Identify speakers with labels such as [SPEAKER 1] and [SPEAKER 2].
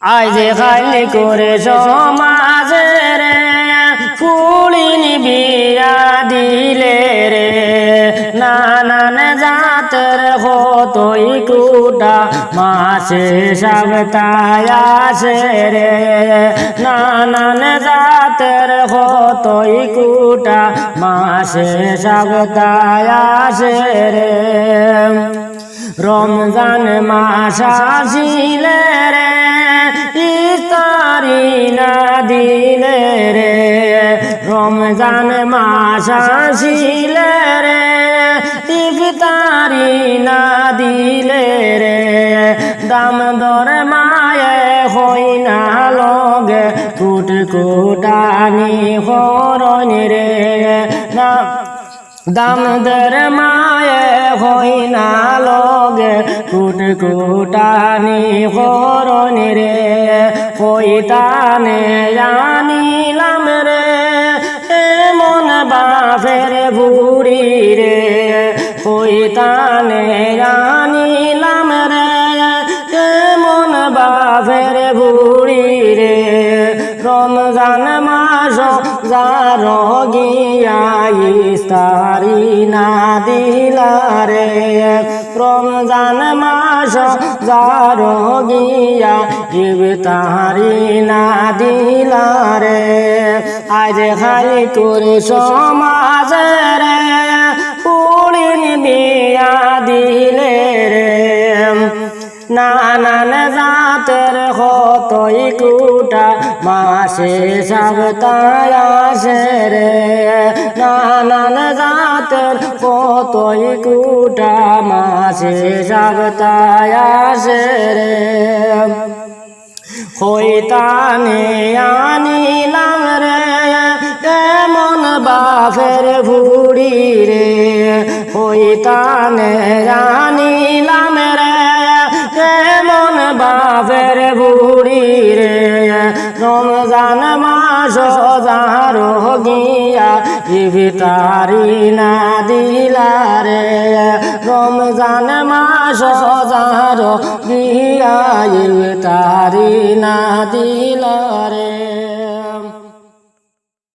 [SPEAKER 1] আজ খালি করে সমাজে রে ফুলিনি বিয়া দিলে রে নানান জাতের হতই কুটা মাসে সপ্তায় আসে রে নানান জাতের হতই কুটা মাসে সপ্তায় আসে রে রমজান মাস আসিলে রে ইফতারি না দিলে রে রমজান মাস আসিলে রে ইফতারি না দিলে রে দাম দর মায়ে হই না লগে কুট কুটানি হরনি রে না দাম দর মায়ে হই না লগে কুট কুটানি হরনি রে কইতানে জানিলাম রে এমন বাপের বুড়ি রে কইতানে জানিলাম রে এমন বাপের বুড়ি রে রমজান মাস যার গিয়া ইফতারি না দিলা রে রমজান মাস যার গিয়া ইফতারি না দিলা রে আজ খালি করে সমাজে রে পুলিন বিয়া দিলে রে নানান জাতের হতই কুটা মাসে সপ্তায় আসে রে নানান জাতের হতই কুটা মাসে সপ্তায় আসে রে হইতানে আনিলাম রে এমন বাপের ভুড়ি রে হইতানে আনিলাম রে এমন বাপের বুড়ি রে রমজান মাস যার গিয়া ইফতারি না দিলা রে রমজান মাস যার গিয়া ইফতারি না দিলা রে।